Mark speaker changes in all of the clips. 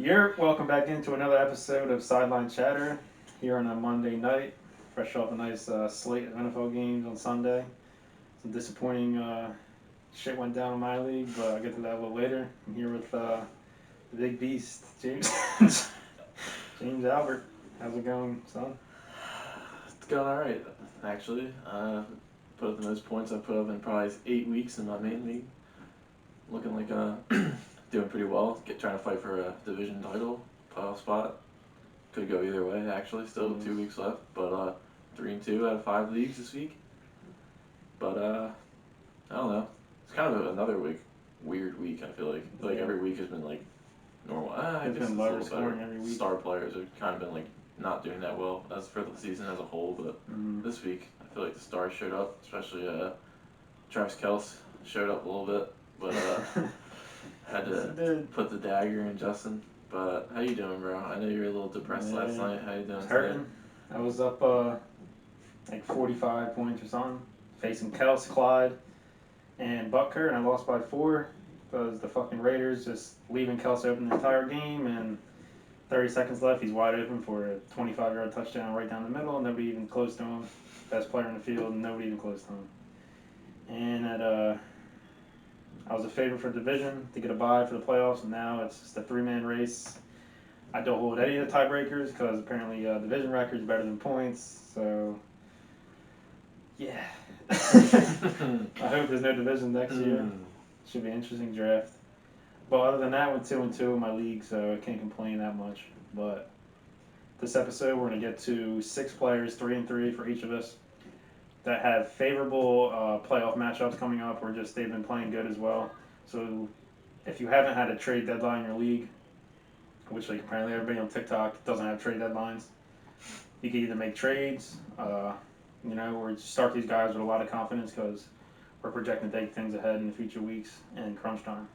Speaker 1: You're welcome back into another episode of Sideline Chatter here on a Monday night, fresh off a nice slate of NFL games on Sunday. Some disappointing shit went down in my league, but I'll get to that a little later. I'm here with the big beast, James James Albert. How's it going, son?
Speaker 2: It's going all right, actually. Put up the most points I've put up in probably 8 weeks in my main league. Looking like doing pretty well. Trying to fight for a division title, playoff spot. Could go either way, actually. Still 2 weeks left, but 3-2 out of 5 leagues this week. But I don't know. It's kind of another weird week. I feel like every week has been like normal. I
Speaker 1: It's
Speaker 2: guess
Speaker 1: been
Speaker 2: it's a
Speaker 1: lower
Speaker 2: little
Speaker 1: scoring
Speaker 2: better.
Speaker 1: every week.
Speaker 2: Star players have kind of been like not doing that well as for the season as a whole, but this week I feel like the stars showed up, especially Travis Kelce showed up a little bit, but had to put the dagger in Justin. But how you doing, bro? I know you were a little depressed last night. How you doing today?
Speaker 1: Hurting. I was up like 45 points or something, facing Kels, Clyde, and Butker, and I lost by 4 because the fucking Raiders just leaving Kelsey open the entire game, and 30 seconds left, he's wide open for a 25-yard touchdown right down the middle. Nobody even close to him. Best player in the field, and nobody even close to him. And I was a favorite for division to get a bye for the playoffs, and now it's just a 3-man race. I don't hold any of the tiebreakers because apparently division record is better than points. So, yeah. I hope there's no division next year. Should be an interesting draft. But other than that, I went 2-2 in my league, so I can't complain that much. But this episode, we're going to get to 6 players, 3-3 for each of us, that have favorable playoff matchups coming up, or just they've been playing good as well. So if you haven't had a trade deadline in your league, which like apparently everybody on TikTok doesn't have trade deadlines, you can either make trades, or start these guys with a lot of confidence because we're projecting to take things ahead in the future weeks and crunch time.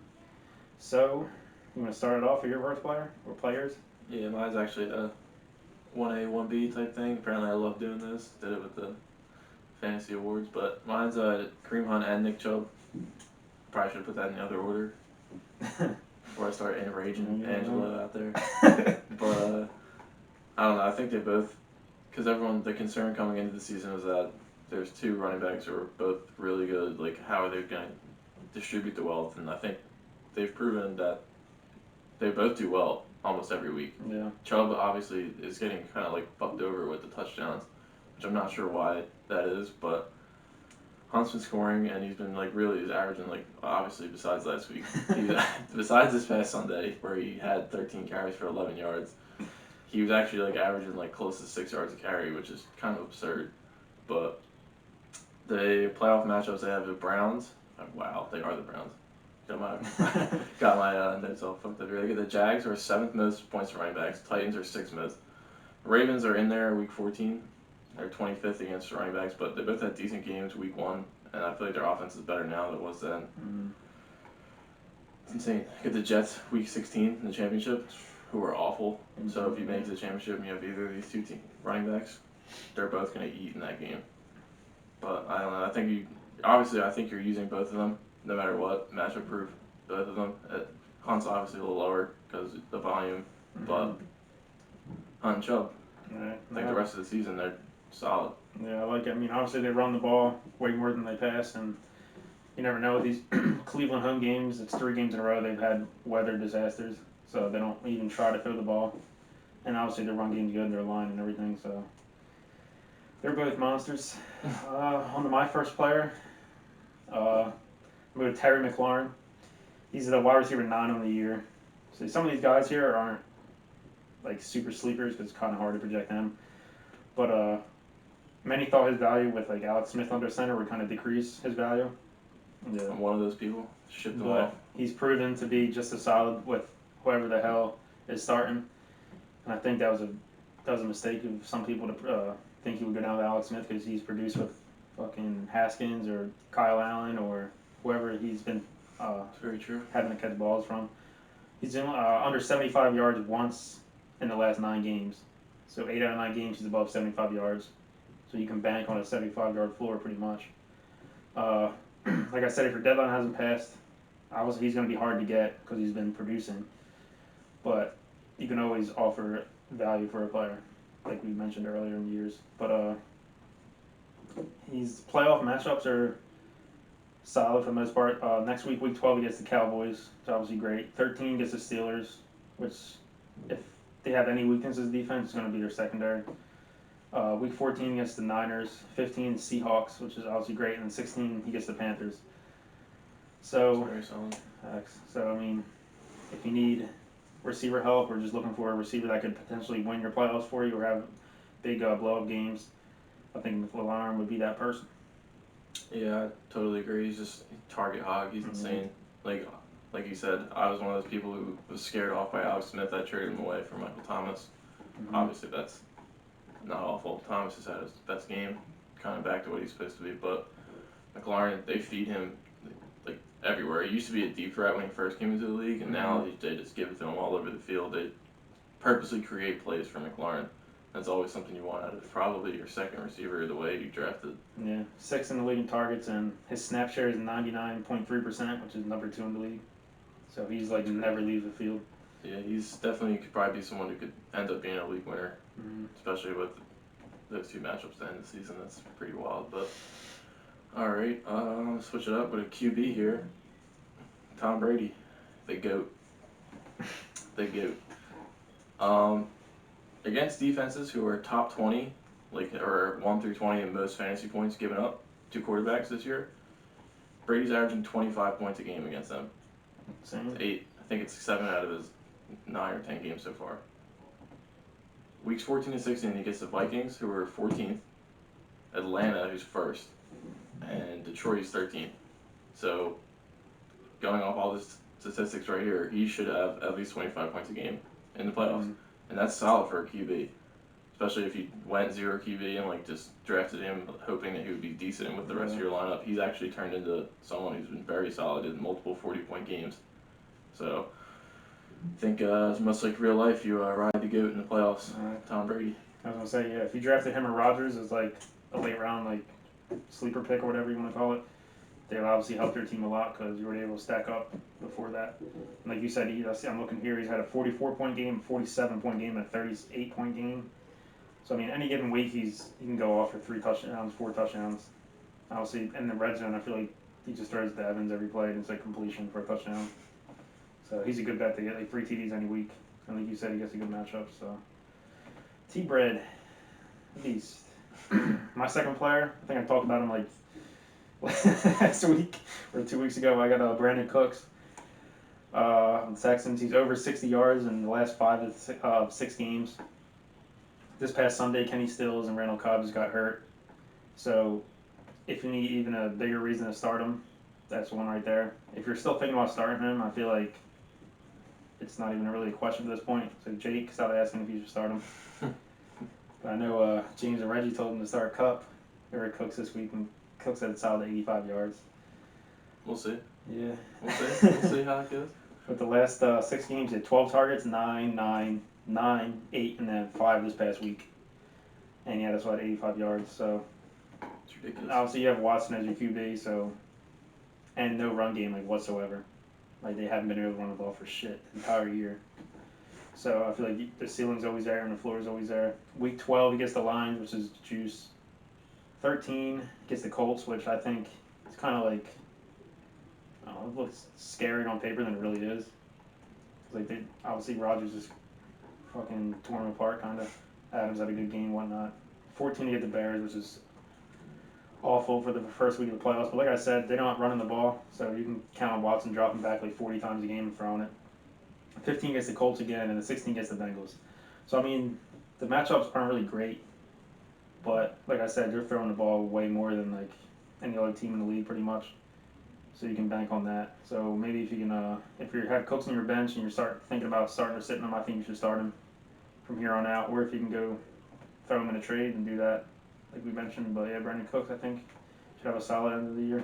Speaker 1: So, you want to start it off with your first player or players?
Speaker 2: Yeah, mine's actually a 1A, 1B type thing. Apparently, I love doing this. Did it with the fantasy awards, but mine's Kareem Hunt and Nick Chubb. Probably should have put that in the other order before I start enraging Angela out there. But I don't know. I think they both, because the concern coming into the season was that there's 2 running backs who are both really good. Like, how are they going to distribute the wealth? And I think they've proven that they both do well almost every week.
Speaker 1: Yeah.
Speaker 2: Chubb obviously is getting kind of like fucked over with the touchdowns, which I'm not sure why that is, but Hunt's been scoring and he's been he's averaging obviously besides last week, besides this past Sunday where he had 13 carries for 11 yards, he was actually averaging close to 6 yards a carry, which is kind of absurd. But the playoff matchups they have the Browns. Wow, they are the Browns. Got my notes all fucked up here. The Jags are 7th most points for running backs. Titans are 6th most. Ravens are in there week 14. They're 25th against running backs, but they both had decent games week 1, and I feel like their offense is better now than it was then. It's insane. Get the Jets week 16 in the championship, who are awful. So if you make it to the championship and you have either of these 2 running backs, they're both going to eat in that game. But I don't know. I think you're using both of them no matter what, matchup proof, both of them. Hunt's obviously a little lower because of the volume, but Hunt and Chubb, the rest of the season, they're solid.
Speaker 1: Yeah, obviously they run the ball way more than they pass, and you never know with these Cleveland home games. It's 3 games in a row they've had weather disasters, so they don't even try to throw the ball. And obviously their run game's good, their line and everything, so they're both monsters. On to my first player. I'm going to Terry McLaurin. He's the wide receiver 9 on the year. So some of these guys here aren't super sleepers because it's kind of hard to project them. But many thought his value with Alex Smith under center would kind of decrease his value.
Speaker 2: Yeah. I'm one of those people. Shipped him off.
Speaker 1: He's proven to be just as solid with whoever the hell is starting. And I think that was a mistake of some people to think he would go down with Alex Smith because he's produced with fucking Haskins or Kyle Allen or whoever he's been
Speaker 2: very true.
Speaker 1: having to catch balls from. He's in under 75 yards once in the last 9 games. So 8 out of 9 games he's above 75 yards. So you can bank on a 75-yard floor pretty much. Like I said, if your deadline hasn't passed, he's going to be hard to get because he's been producing. But can always offer value for a player, like we mentioned earlier in years. But he's playoff matchups are solid for the most part. Next week, week 12, he gets the Cowboys, which is obviously great. 13 gets the Steelers, which if they have any weaknesses defense, it's going to be their secondary. Week 14 against the Niners, 15 Seahawks, which is obviously great, and then 16 he gets the Panthers. So,
Speaker 2: That's very solid.
Speaker 1: so I mean, if you need receiver help or just looking for a receiver that could potentially win your playoffs for you or have big blow-up games, I think McLaurin would be that person.
Speaker 2: Yeah, I totally agree. He's just target hog. He's insane. Like you said, I was one of those people who was scared off by Alex Smith. I traded him away for Michael Thomas. Obviously, that's not all fault. Thomas has had his best game, kind of back to what he's supposed to be. But McLaurin, they feed him like everywhere. He used to be a deep threat when he first came into the league, and now they just give it to him all over the field. They purposely create plays for McLaurin. That's always something you want out of probably your second receiver the way you drafted.
Speaker 1: Yeah, 6th in the league in targets, and his snap share is 99.3%, which is number 2 in the league. So he's like never leaves the field.
Speaker 2: Yeah, he's definitely could probably be someone who could end up being a league winner, especially with those two matchups to end the season. That's pretty wild. But all right, switch it up with a QB here. Tom Brady, the GOAT. The GOAT. Against defenses who are top 20, or 1 through 20 in most fantasy points given up to quarterbacks this year, Brady's averaging 25 points a game against them.
Speaker 1: Same.
Speaker 2: 8. I think it's 7 out of his 9 or 10 games so far. Weeks 14 and 16, he gets the Vikings, who are 14th, Atlanta, who's 1st, and Detroit is 13th. So, going off all the statistics right here, he should have at least 25 points a game in the playoffs. And that's solid for a QB. Especially if you went 0 QB and just drafted him hoping that he would be decent with the rest of your lineup. He's actually turned into someone who's been very solid in multiple 40-point games. So, I think it's much like real life, you ride the GOAT in the playoffs, Tom Brady.
Speaker 1: I was going to say, yeah, if you drafted him or Rodgers as like a late round sleeper pick or whatever you want to call it, they would obviously help your team a lot because you were able to stack up before that. And like you said, I'm looking here, he's had a 44-point game, 47-point game, and a 38-point game. So, I mean, any given week, he can go off for 3 touchdowns, 4 touchdowns. Obviously, in the red zone, I feel like he just throws to Evans every play, and it's completion for a touchdown. So, he's a good bet to get 3 TDs any week. And like you said, he gets a good matchup. So, T-Bread, beast. My second player, I think I talked about him last week or 2 weeks ago. I got Brandon Cooks. On Texans, he's over 60 yards in the last 5 of 6 games. This past Sunday, Kenny Stills and Randall Cobb just got hurt. So, if you need even a bigger reason to start him, that's one right there. If you're still thinking about starting him, I feel like it's not even really a question at this point. So, Jake, stop asking if you should start him. But I know James and Reggie told him to start Cooks this week, and Cooks had a solid 85 yards.
Speaker 2: We'll see.
Speaker 1: Yeah.
Speaker 2: We'll see how it goes.
Speaker 1: With the last 6 games, he had 12 targets, 9, 8, and then 5 this past week. And yeah, that's what 85 yards. So
Speaker 2: it's ridiculous.
Speaker 1: Obviously, you have Watson as your QB, and no run game whatsoever. They haven't been able to run the ball for shit the entire year. So I feel like the ceiling's always there and the floor is always there. Week 12, he gets the Lions, which is juice. 13 gets the Colts, which I think is kind of it looks scarier on paper than it really is. Obviously Rodgers just fucking tore him apart, kind of. Adams had a good game, whatnot. 14 to get the Bears, which is awful for the first week of the playoffs. But like I said, they're not running the ball, so you can count on Watson dropping back 40 times a game and throwing it. 15 gets the Colts again, and the 16 gets the Bengals. So, I mean, the matchups aren't really great. But, like I said, they're throwing the ball way more than, any other team in the league, pretty much. So you can bank on that. So maybe if you can, if you have Cooks on your bench and you're thinking about starting or sitting him, I think you should start him from here on out. Or if you can go throw him in a trade and do that, like we mentioned. But yeah, Brandon Cooks, I think, should have a solid end of the year.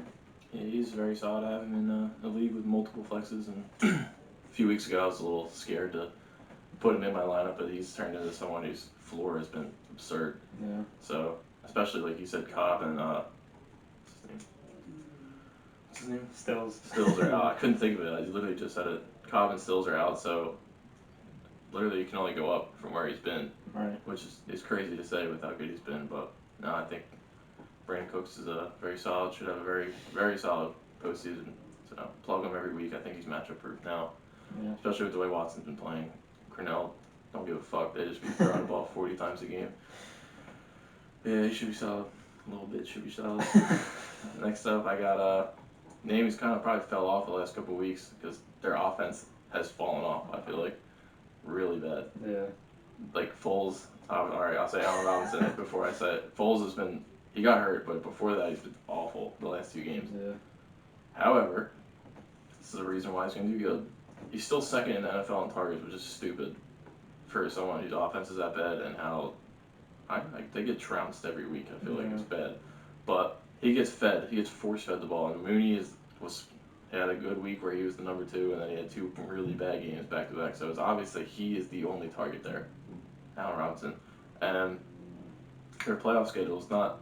Speaker 2: Yeah, he's very solid. I have him in a league with multiple flexes, and a few weeks ago I was a little scared to put him in my lineup, but he's turned into someone whose floor has been absurd.
Speaker 1: Yeah.
Speaker 2: So, especially like you said, Cobb and what's his name?
Speaker 1: Stills.
Speaker 2: Stills are out. I couldn't think of it. I literally just said it. Cobb and Stills are out, so literally can only go up from where he's been,
Speaker 1: Right.
Speaker 2: which is crazy to say with how good he's been. But no, I think Brandon Cooks is a very solid, should have a very, very solid postseason. So plug him every week. I think he's matchup proof now,
Speaker 1: Yeah.
Speaker 2: especially with the way Watson's been playing. Cornell don't give a fuck. They just be throwing the ball 40 times a game. Yeah, he should be solid. A little bit should be solid. Next up, I got name he's kind of probably fell off the last couple of weeks because their offense has fallen off. I feel like really bad.
Speaker 1: Yeah.
Speaker 2: Like Foles. All right, I'll say Allen Robinson before I say it. Foles has been, he got hurt, but before that he's been awful the last 2 games.
Speaker 1: Yeah.
Speaker 2: However, this is the reason why he's going to do good. He's still second in the NFL in targets, which is stupid for someone whose offense is that bad and how they get trounced every week. I feel like it's bad, but he gets fed. He gets force fed the ball, and Mooney had a good week where he was the number 2, and then he had 2 really bad games back to back. So it's obvious that he is the only target there, Allen Robinson, and their playoff schedule is not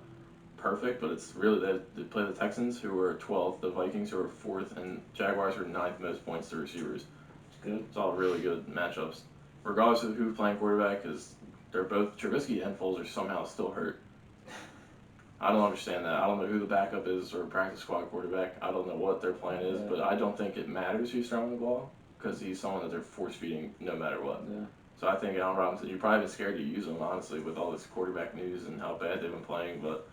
Speaker 2: perfect, but it's really they play the Texans, who are 12th, the Vikings, who are 4th, and Jaguars, who are 9th most points to receivers.
Speaker 1: It's good.
Speaker 2: It's all really good matchups, regardless of who's playing quarterback, because they're both Trubisky and Foles are somehow still hurt. I don't understand that. I don't know who the backup is or practice squad quarterback. I don't know what their plan is, but I don't think it matters who's throwing the ball because he's someone that they're force feeding no matter what.
Speaker 1: Yeah.
Speaker 2: So I think Allen Robinson, you've probably been scared to use him, honestly, with all this quarterback news and how bad they've been playing, but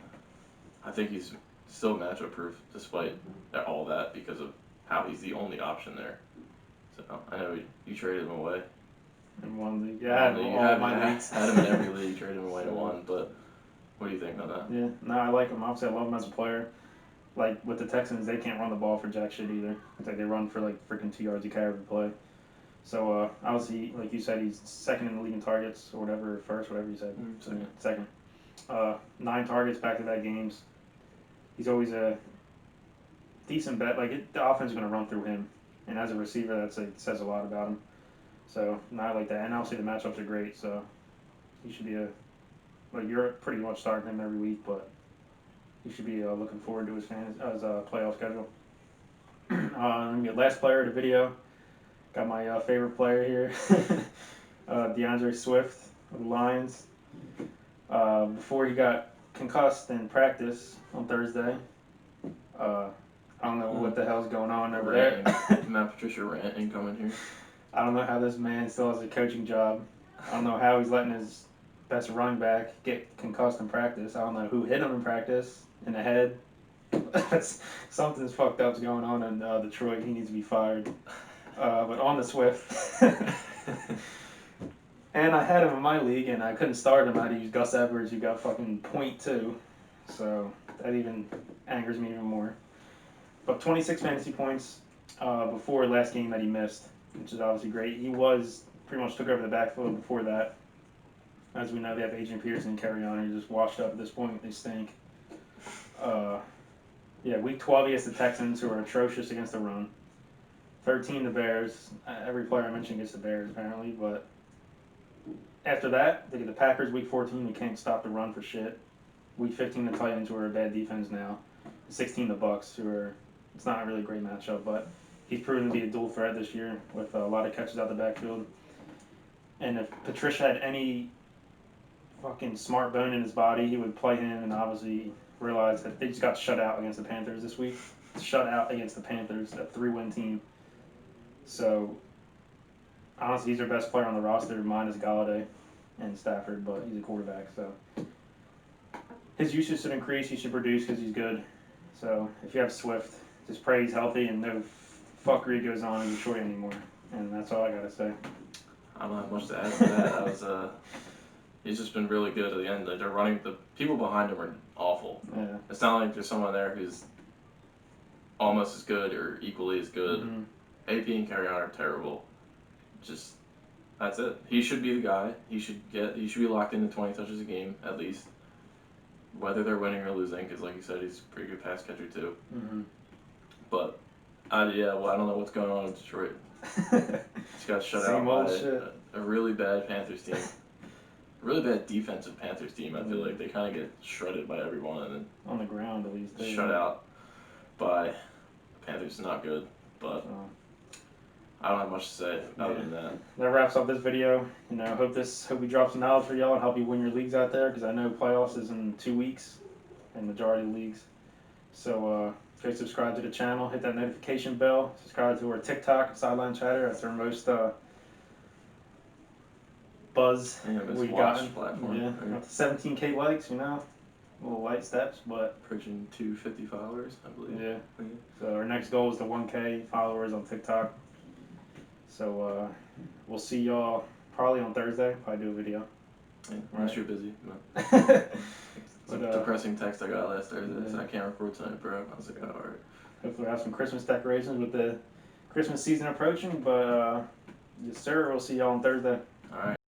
Speaker 2: I think he's still matchup proof despite all that because of how he's the only option there. So I know you traded him away.
Speaker 1: In one league. Yeah, I had all my leagues.
Speaker 2: Had him in every league, you traded him away to one, but what do you think about that?
Speaker 1: Yeah, no, I like him. Obviously, I love him as a player. Like, with the Texans, they can't run the ball for jack shit either. It's like they run for, like, freaking 2 yards a carry every play. So, obviously, like you said, he's second in the league in targets, or whatever, first, whatever you said. Second. 9 targets back-to-back games. He's always a decent bet. Like, the offense is going to run through him. And as a receiver, that says a lot about him. So, not like that. And obviously, the matchups are great, so he should be you're pretty much starting him every week, but you should be looking forward to his playoff schedule. Last player of the video. Got my favorite player here, DeAndre Swift of the Lions. Before he got concussed in practice on Thursday. I don't know what the hell's going on over there.
Speaker 2: Matt Patricia rant incoming here.
Speaker 1: I don't know how this man still has a coaching job. I don't know how he's letting his best running back get concussed in practice. I don't know who hit him in practice in the head. Something's fucked up's going on in Detroit. He needs to be fired. But on the Swift. And I had him in my league, and I couldn't start him. I had to use Gus Edwards, who got fucking 0.2. So that even angers me even more. But 26 fantasy points before last game that he missed, which is obviously great. He pretty much took over the backfield before that. As we know, they have Adrian Peterson and Carrion, who just washed up at this point. They stink. Week 12 against the Texans, who are atrocious against the run. 13 the Bears. Every player I mentioned gets the Bears, apparently. But after that, they get the Packers week 14, who can't stop the run for shit. Week 15, the Titans, who are a bad defense now. 16, the Bucks, who are, it's not a really great matchup, but he's proven to be a dual threat this year with a lot of catches out the backfield. And if Patricia had any fucking smart bone in his body, he would play him and obviously realize that they just got shut out against the Panthers this week. Shut out against the Panthers, a 3-win team. So, honestly, he's their best player on the roster, minus Galladay and Stafford, but he's a quarterback, so. His usage should increase, he should produce because he's good. So, if you have Swift, just pray he's healthy and no fuckery goes on in Detroit anymore. And that's all I gotta say.
Speaker 2: I don't have much to add to that. He's just been really good at the end. Like, they're running, the people behind him are awful.
Speaker 1: Yeah.
Speaker 2: It's not like there's someone there who's almost as good or equally as good.
Speaker 1: Mm-hmm.
Speaker 2: AP and Carrion are terrible. Just, that's it. He should be the guy. He should be locked into 20 touches a game at least. Whether they're winning or losing, because like you said, he's a pretty good pass catcher too.
Speaker 1: Mm-hmm.
Speaker 2: But I don't know what's going on in Detroit. Just got shut out by a really bad Panthers team. Really bad defensive Panthers team. I feel like they kind of get shredded by everyone and then
Speaker 1: on the ground at least.
Speaker 2: Shut out by Panthers. Not good, but I don't have much to say other than that.
Speaker 1: That wraps up this video. Hope we drop some knowledge for y'all and help you win your leagues out there, because I know playoffs is in 2 weeks in majority of leagues. So please subscribe to the channel, hit that notification bell, subscribe to our TikTok, Sideline Chatter. That's our most buzz we've gotten.
Speaker 2: Platform.
Speaker 1: Yeah,
Speaker 2: Right.
Speaker 1: 17K likes, little light steps, but
Speaker 2: Approaching 250 followers, I believe.
Speaker 1: yeah. So our next goal is to 1K followers on TikTok. So we'll see y'all probably on Thursday. Probably do a video.
Speaker 2: Yeah, unless you're busy. No. It's a depressing text I got last Thursday. So I can't record tonight, bro. I was like, oh, all right.
Speaker 1: Hopefully, we'll have some Christmas decorations with the Christmas season approaching. But yes, sir. We'll see y'all on Thursday.
Speaker 2: All right.